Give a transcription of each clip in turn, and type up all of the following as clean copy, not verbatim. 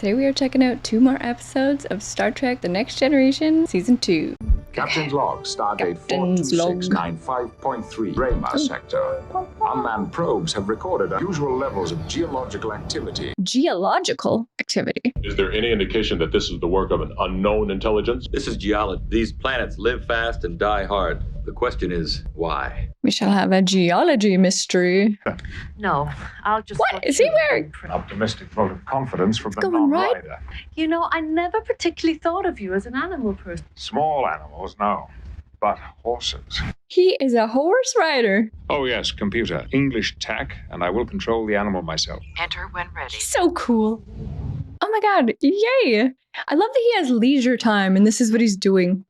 Today we are checking out 2 more episodes of Star Trek The Next Generation Season 2. Captain's log, stardate Captain's log. 42695.3, Rayma sector. Unmanned probes have recorded unusual levels of geological activity. Geological activity. Is there any indication that this is the work of an unknown intelligence? This is geology. These planets live fast and die hard. The question is, why? We shall have a geology mystery. No, I'll just... What is he wearing? An optimistic vote of confidence from the going right. non-rider. You know, I never particularly thought of you as an animal person. Small animals, no. But horses. He is a horse rider. Oh yes, computer. English tech, and I will control the animal myself. Enter when ready. So cool. Oh my god, yay! I love that he has leisure time and this is what he's doing.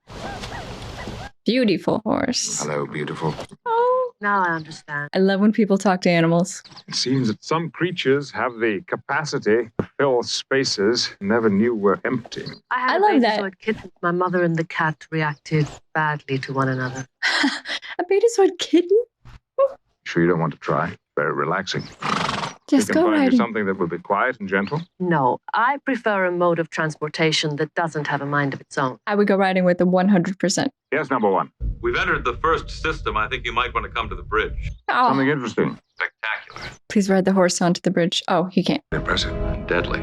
Beautiful horse. Hello, beautiful. Oh, Now I understand. I love when people talk to animals. It seems that some creatures have the capacity to fill spaces never knew were empty. I I love a that. Betazoid kitten. My mother and the cat reacted badly to one another. A Betazoid kitten? Sure you don't want to try? Very relaxing. Just we can go find you riding. something that will be quiet and gentle. No, I prefer a mode of transportation that doesn't have a mind of its own. I would go riding with them 100%. Yes, number one. We've entered the first system. I think you might want to come to the bridge. Oh, Something interesting. Spectacular. please ride the horse onto the bridge. Oh, he can't. Impressive. Deadly.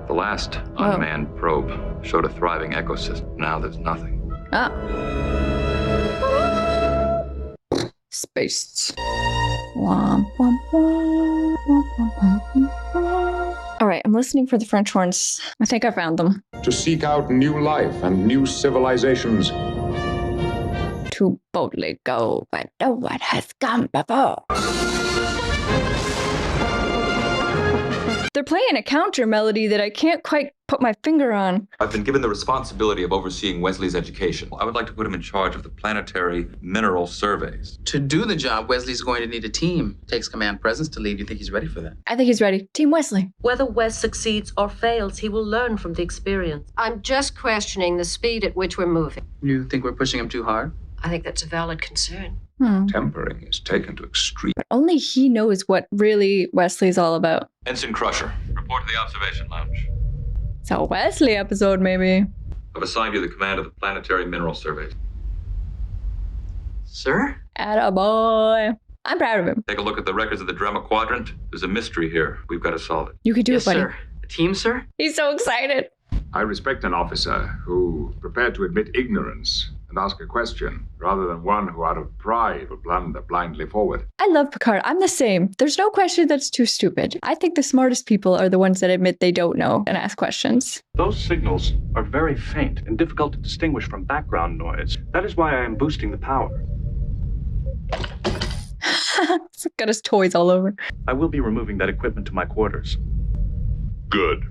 The last Whoa. unmanned probe showed a thriving ecosystem. Now there's nothing. Oh. Space. Womp, womp, womp, womp, womp, womp, womp. All right, I'm listening for the French horns. I think I found them. To seek out new life and new civilizations. To boldly go where no one has gone before. They're playing a counter melody that I can't quite put my finger on. I've been given the responsibility of overseeing Wesley's education. I would like to put him in charge of the planetary mineral surveys. To do the job, Wesley's going to need a team. Takes command presence to lead. You think he's ready for that? I think he's ready. Team Wesley. Whether Wes succeeds or fails, he will learn from the experience. I'm just questioning the speed at which we're moving. You think we're pushing him too hard? I think that's a valid concern. Tempering is taken to extreme. But only he knows what really Wesley's all about. Ensign Crusher, report to the observation lounge. It's a Wesley episode, maybe. I've assigned you the command of the planetary mineral surveys. Sir? Attaboy. I'm proud of him. Take a look at the records of the Drema Quadrant. There's a mystery here. We've got to solve it. You could do Yes, it, buddy. sir. A team, sir? He's so excited. I respect an officer who prepared to admit ignorance and ask a question, rather than one who out of pride will blunder blindly forward. I love Picard. I'm the same. There's no question that's too stupid. I think the smartest people are the ones that admit they don't know and ask questions. Those signals are very faint and difficult to distinguish from background noise. That is why I am boosting the power. He's got his toys all over. I will be removing that equipment to my quarters. Good.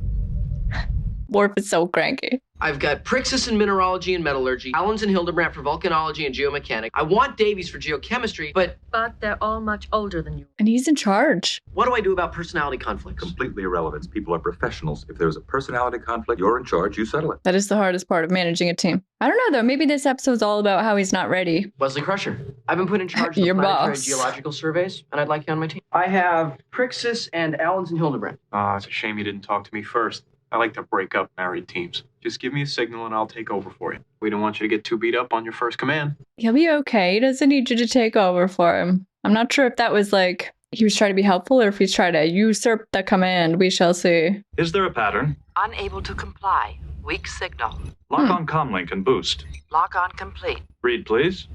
Worf is so cranky. I've got Prixis in mineralogy and metallurgy, Allens and Hildebrandt for volcanology and geomechanics. I want Davies for geochemistry, but But they're all much older than you. And he's in charge. what do I do about personality conflicts? Completely irrelevant. People are professionals. If there's a personality conflict, you're in charge. You settle it. That is the hardest part of managing a team. I don't know, though. Maybe this episode's all about how he's not ready. Wesley Crusher. I've been put in charge of the Your planetary boss. geological surveys, and I'd like you on my team. I have Prixis and Allens and Hildebrandt. Ah, it's a shame you didn't talk to me first. I like to break up married teams. Just give me a signal and I'll take over for you. We don't want you to get too beat up on your first command. He'll be okay. He doesn't need you to take over for him. I'm not sure if that was like he was trying to be helpful or if he's trying to usurp the command. We shall see. Is there a pattern? Unable to comply. Weak signal. Lock on comlink and boost. Lock on complete. Read, please.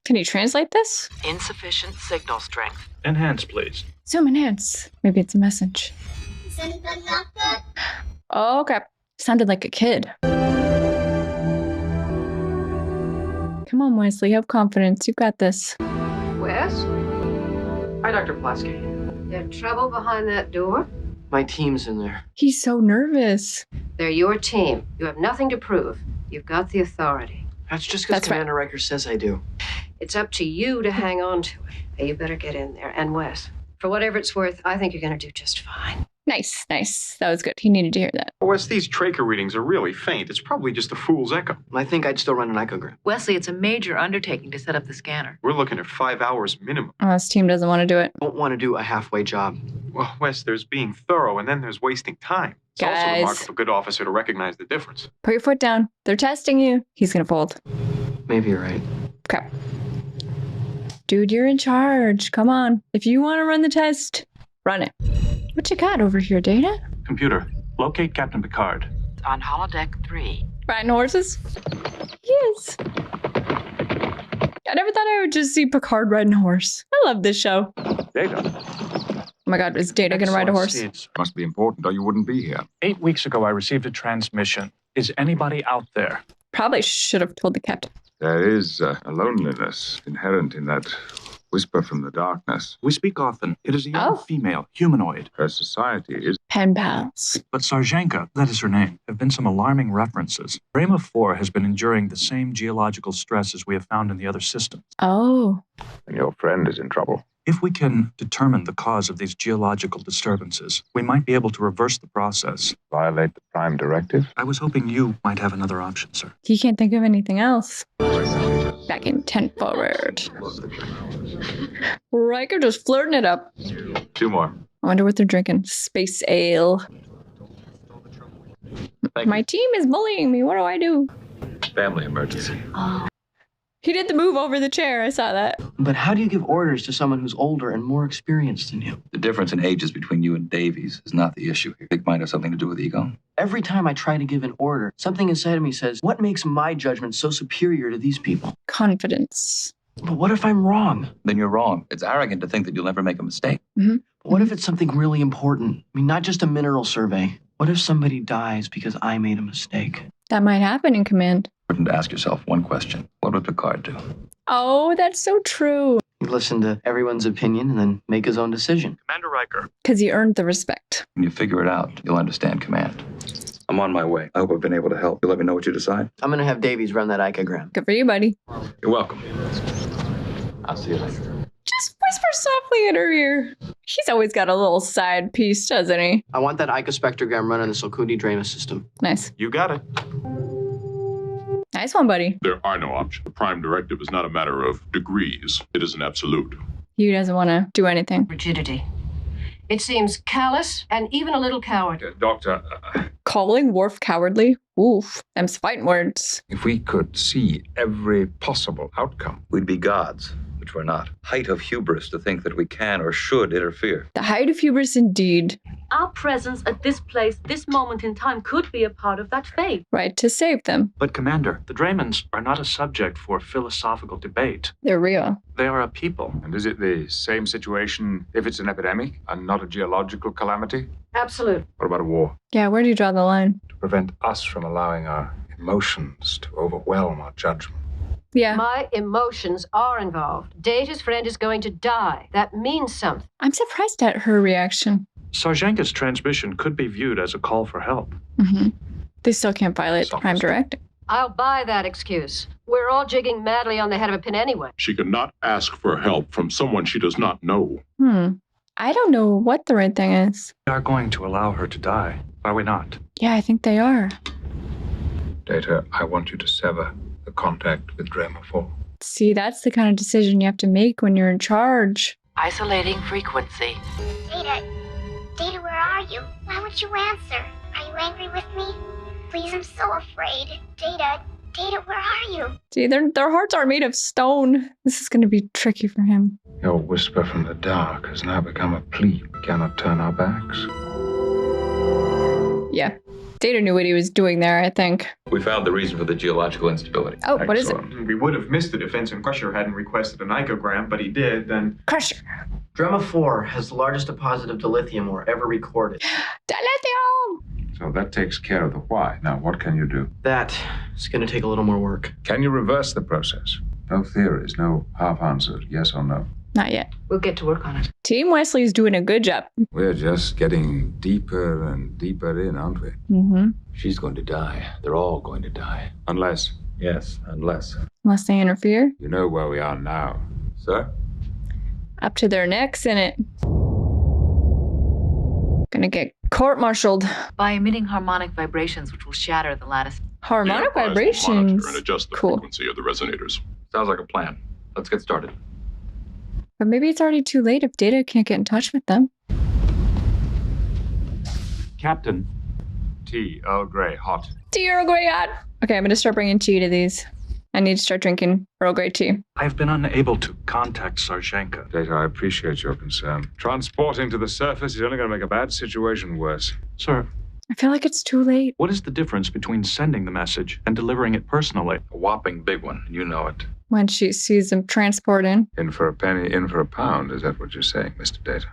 Can you translate this? Insufficient signal strength. Enhance, please. Zoom enhance. Maybe it's a message. Oh, okay. Sounded like a kid. Come on, Wesley. Have confidence. You got this. Wes, Hi, Dr. Pulaski. you have trouble behind that door? My team's in there. He's so nervous. They're your team. You have nothing to prove. You've got the authority. That's just because That's right. Commander Riker says I do. It's up to you to hang on to it. Hey, you better get in there. And Wes, for whatever it's worth, I think you're going to do just fine. Nice, nice. That was good. He needed to hear that. Wes, these tracher readings are really faint. It's probably just a fool's echo. I think I'd still run an icogram. Wesley, it's a major undertaking to set up the scanner. We're looking at 5 hours minimum. Oh, this team doesn't want to do it. Don't want to do a halfway job. Well, Wes, there's being thorough, and then there's wasting time. It's also the mark Guys. of a good officer to recognize the difference. Put your foot down. They're testing you. He's gonna fold. Maybe you're right. Okay. Dude, you're in charge. Come on. If you want to run the test, run it. What you got over here, Data? Computer, locate Captain Picard. On holodeck 3. Riding horses? Yes. I never thought I would just see Picard riding a horse. I love this show. Data. Oh my god, is Data gonna ride a horse? It's Must be important or you wouldn't be here. 8 weeks ago, I received a transmission. Is anybody out there? Probably should have told the captain. There is a loneliness inherent in that whisper from the darkness. We speak often. It is a young Oh. female, humanoid. Her society is Pen pals. But Sarjenka, that is her name, have been some alarming references. Brahma 4 has been enduring the same geological stress as we have found in the other systems. Oh. and your friend is in trouble. If we can determine the cause of these geological disturbances, we might be able to reverse the process. Violate the Prime Directive? I was hoping you might have another option, sir. He can't think of anything else. Back in 10 forward. Riker just flirting it up. 2 more. I wonder what they're drinking. Space ale. My team is bullying me. What do I do? Family emergency. He did the move over the chair. I saw that. But how do you give orders to someone who's older and more experienced than you? The difference in ages between you and Davies is not the issue here. It might have something to do with ego. Every time I try to give an order, something inside of me says, what makes my judgment so superior to these people? Confidence. But what if I'm wrong? Then you're wrong. It's arrogant to think that you'll never make a mistake. But what if it's something really important? I mean, not just a mineral survey. What if somebody dies because I made a mistake? That might happen in command. Important to ask yourself one question. What would Picard do? Oh, that's so true. You listen to everyone's opinion and then make his own decision. Commander Riker. Because he earned the respect. When you figure it out, you'll understand command. I'm on my way. I hope I've been able to help. You'll let me know what you decide. I'm going to have Davies run that icogram. Good for you, buddy. You're welcome. I'll see you later. Just whisper softly in her ear. He's always got a little side piece, doesn't he? I want that icospectrogram run on the Sulcudi Drama system. Nice. You got it. Nice one, buddy. There are no options. The Prime Directive is not a matter of degrees. It is an absolute. He doesn't want to do anything. Rigidity. It seems callous and even a little coward. Doctor, Calling Worf cowardly? Oof. Them's fighting words. if we could see every possible outcome, We'd be gods, which we're not. Height of hubris to think that we can or should interfere. The height of hubris indeed. Our presence at this place, this moment in time, could be a part of that fate. Right to save them. But Commander, the Draymans are not a subject for philosophical debate. They're real. They are a people. and is it the same situation if it's an epidemic and not a geological calamity? Absolute. What about a war? Yeah, where do you draw the line? To prevent us from allowing our emotions to overwhelm our judgment. Yeah. My emotions are involved. Data's friend is going to die. That means something. I'm surprised at her reaction. Sarjenka's transmission could be viewed as a call for help. They still can't violate the Prime Directive. I'll buy that excuse. We're all jigging madly on the head of a pin anyway. She cannot ask for help from someone she does not know. I don't know what the right thing is. We are going to allow her to die, are we not? Yeah, I think they are. Data, I want you to sever the contact with Drama 4. See, that's the kind of decision you have to make when you're in charge. Isolating frequency. Data, Data, where are you? Why won't you answer? Are you angry with me? Please, I'm so afraid. Data, Data, where are you? See, their hearts are made of stone. This is going to be tricky for him. Your whisper from the dark has now become a plea. We cannot turn our backs. Yeah. Data knew what he was doing there, I think. We found the reason for the geological instability. Oh, what is it? We would have missed it if Ensign Crusher hadn't requested an icogram, but he did, then... Crusher. Drama 4 has the largest deposit of dilithium ore ever recorded. Dilithium! So that takes care of the why. Now, what can you do? That is going to take a little more work. Can you reverse the process? No theories, no half answers, yes or no. Not yet. We'll get to work on it. Team Wesley's doing a good job. We're just getting deeper and deeper in, aren't we? She's going to die. They're all going to die. Unless, Yes, unless. Unless they interfere. you know where we are now. Sir? Up to their necks in it. Gonna get court-martialed. By emitting harmonic vibrations, which will shatter the lattice. Harmonic The Enterprise will vibrations. monitor and adjust the Cool. frequency of the resonators. Sounds like a plan. Let's get started. But maybe it's already too late if Data can't get in touch with them. Captain, Tea, Earl Grey, hot. Tea Earl Grey hot. Okay, I'm gonna start bringing tea to these. I need to start drinking Earl Grey tea. I have been unable to contact Sarjenka. Data, I appreciate your concern. Transporting to the surface is only going to make a bad situation worse. Sir, I feel like it's too late. what is the difference between sending the message and delivering it personally? A whopping big one. You know it. When she sees them transporting. In for a penny, in for a pound. Is that what you're saying, Mr. Data?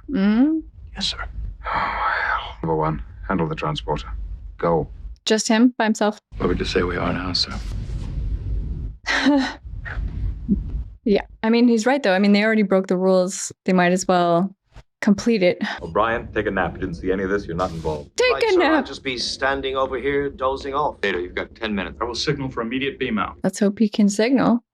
Yes, sir. Oh, well. Number one, handle the transporter. Go. Just him by himself. Where would you say we are now, sir? Yeah, I mean, he's right, though. I mean, they already broke the rules. They might as well complete it. O'Brien, take a nap. You didn't see any of this. You're not involved. Take a nap. I'll just be standing over here dozing off. Data, you've got 10 minutes. I will signal for immediate beam out. Let's hope he can signal.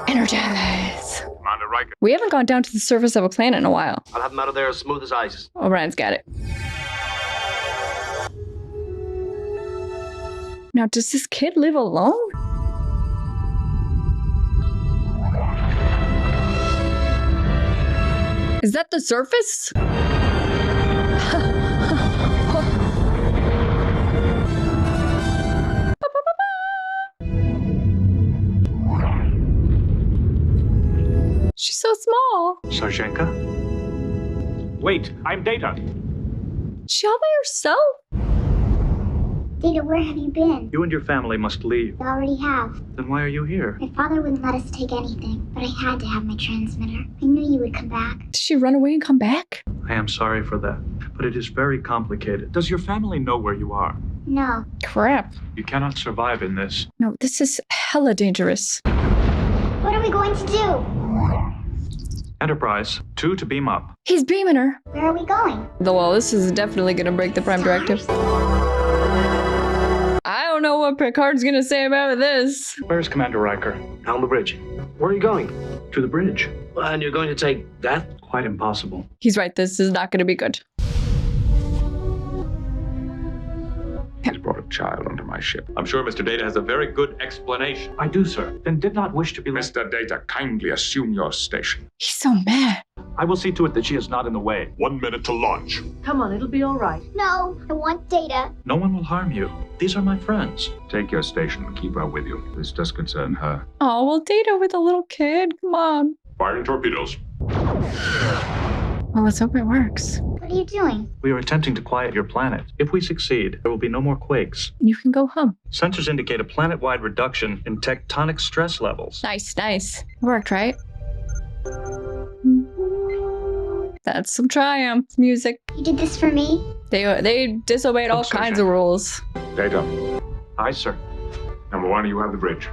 Energize. Commander Riker. We haven't gone down to the surface of a planet in a while. I'll have him out of there as smooth as ice. O'Brien's got it. Now, does this kid live alone? Is that the surface? She's so small. Sarjenka? Wait, I'm Data. Is she all by herself? Data, where have you been? You and your family must leave. I already have. Then why are you here? My father wouldn't let us take anything, but I had to have my transmitter. I knew you would come back. Did she run away and come back? I am sorry for that, but it is very complicated. Does your family know where you are? No. Crap. You cannot survive in this. No, this is hella dangerous. What are we going to do? Enterprise, 2 to beam up. He's beaming her. Where are we going? Well, this is definitely gonna break the Prime Directive. I don't know what Picard's gonna say about this. Where's Commander Riker? On the bridge. Where are you going? To the bridge. And you're going to take that? Quite impossible. He's right, this is not gonna be good. He's brought a child onto my ship. I'm sure Mr. Data has a very good explanation. I do, sir. Then did not wish to be left. Mr. Data, kindly assume your station. He's so mad. I will see to it that she is not in the way. 1 minute to launch. Come on, it'll be all right. No, I want Data. No one will harm you. These are my friends. Take your station and keep her with you. This does concern her. Oh, well, Data with a little kid. Come on. Firing torpedoes. Well, let's hope it works. What are you doing? We are attempting to quiet your planet. If we succeed, there will be no more quakes. You can go home. Sensors indicate a planet-wide reduction in tectonic stress levels. Nice, nice. It worked, right? That's some triumph music. You did this for me? They disobeyed all kinds of rules. Data. Aye, sir. Number one, you have the bridge.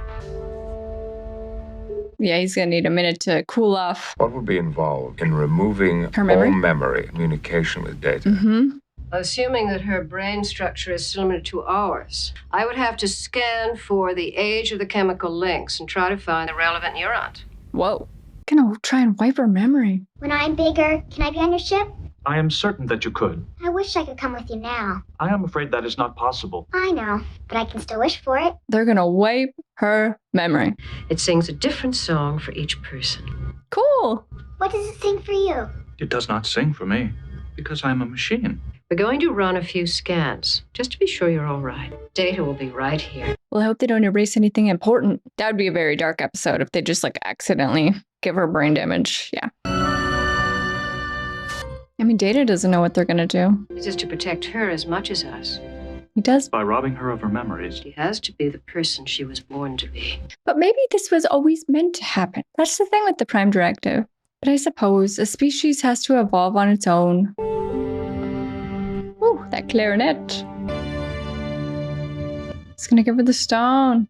Yeah, he's gonna need a minute to cool off. What would be involved in removing Her memory? all memory, communication with Data? Mm-hmm. Assuming that her brain structure is similar to ours, I would have to scan for the age of the chemical links and try to find the relevant neuron. Whoa. Gonna try and wipe her memory. When I'm bigger, can I be on your ship? I am certain that you could. I wish I could come with you now. I am afraid that is not possible. I know, but I can still wish for it. They're gonna wipe her memory. It sings a different song for each person. Cool. What does it sing for you? It does not sing for me, because I am a machine. We're going to run a few scans, just to be sure you're all right. Data will be right here. Well, I hope they don't erase anything important. That would be a very dark episode if they just like accidentally give her brain damage. Yeah. I mean, Data doesn't know what they're gonna do. This is to protect her as much as us. He does. By robbing her of her memories. She has to be the person she was born to be. But maybe this was always meant to happen. That's the thing with the Prime Directive. But I suppose a species has to evolve on its own. Ooh, that clarinet. It's gonna give her the stone.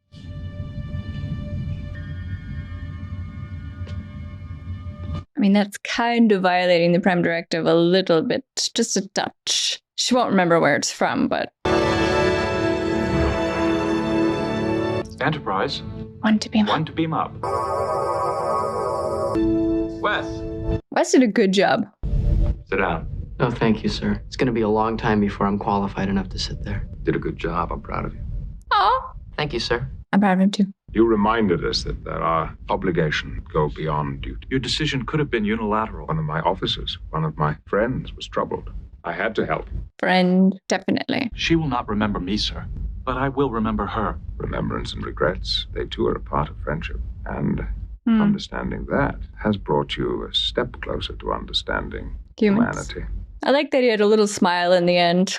I mean, that's kind of violating the Prime Directive a little bit, just a touch. She won't remember where it's from, but... Enterprise. 1 to beam up. 1 to beam up. Wes, Wes did a good job. sit down. No, thank you, sir. It's going to be a long time before I'm qualified enough to sit there. Did a good job. I'm proud of you. Oh, Thank you, sir. I'm proud of him too. You reminded us that there are obligations that go beyond duty. Your decision could have been unilateral. One of my officers, one of my friends, was troubled. I had to help. Friend, definitely. She will not remember me, sir, but I will remember her. Remembrance and regrets, they too are a part of friendship. And understanding that has brought you a step closer to understanding Humans. humanity. I like that he had a little smile in the end.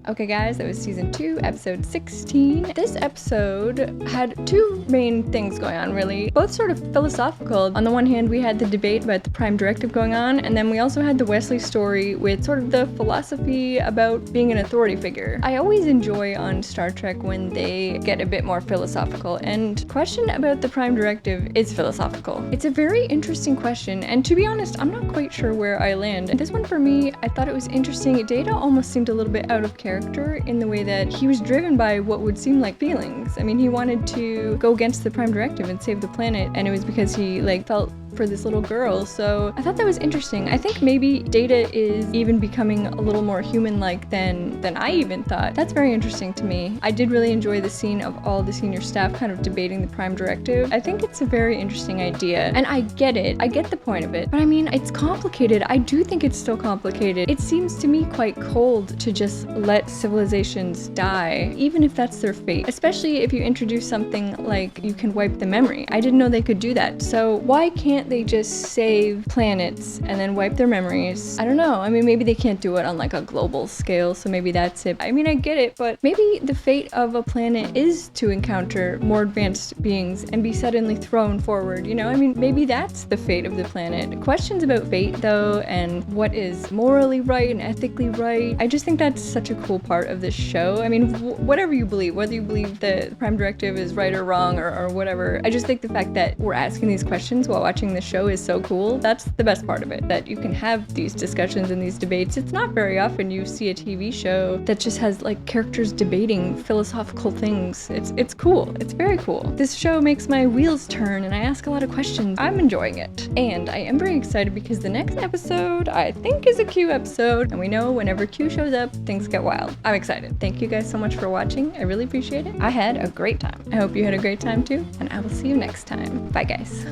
Okay guys, that was season 2, episode 16. This episode had two main things going on really, both sort of philosophical. On the one hand, we had the debate about the Prime Directive going on, and then we also had the Wesley story with sort of the philosophy about being an authority figure. I always enjoy on Star Trek when they get a bit more philosophical, and question about the Prime Directive is philosophical. It's a very interesting question, and to be honest, I'm not quite sure where I land. This one for me, I thought it was interesting. Data almost seemed a little bit out of character in the way that he was driven by what would seem like feelings. I mean, he wanted to go against the Prime Directive and save the planet, and it was because he felt for this little girl. So I thought that was interesting. I think maybe Data is even becoming a little more human-like than I even thought. That's very interesting to me. I did really enjoy the scene of all the senior staff kind of debating the Prime Directive. I think it's a very interesting idea, and I get it. I get the point of it. But I mean, it's complicated. I do think it's still complicated. It seems to me quite cold to just let civilizations die, even if that's their fate. Especially if you introduce something like you can wipe the memory. I didn't know they could do that. So why can't they just save planets and then wipe their memories? I don't know. I mean, maybe they can't do it on a global scale, so maybe that's it. I mean, I get it, but maybe the fate of a planet is to encounter more advanced beings and be suddenly thrown forward, you know? I mean, maybe that's the fate of the planet. Questions about fate, though, and what is morally right and ethically right, I just think that's such a cool part of this show. I mean, whatever you believe, whether you believe the Prime Directive is right or wrong or whatever, I just think the fact that we're asking these questions while watching the show is so cool. That's the best part of it, that you can have these discussions and these debates. It's not very often you see a TV show that just has characters debating philosophical things. It's cool. It's very cool. This show makes my wheels turn and I ask a lot of questions. I'm enjoying it. And I am very excited because the next episode I think is a Q episode, and we know whenever Q shows up, things get wild. I'm excited. Thank you guys so much for watching. I really appreciate it. I had a great time. I hope you had a great time too, and I will see you next time. Bye guys.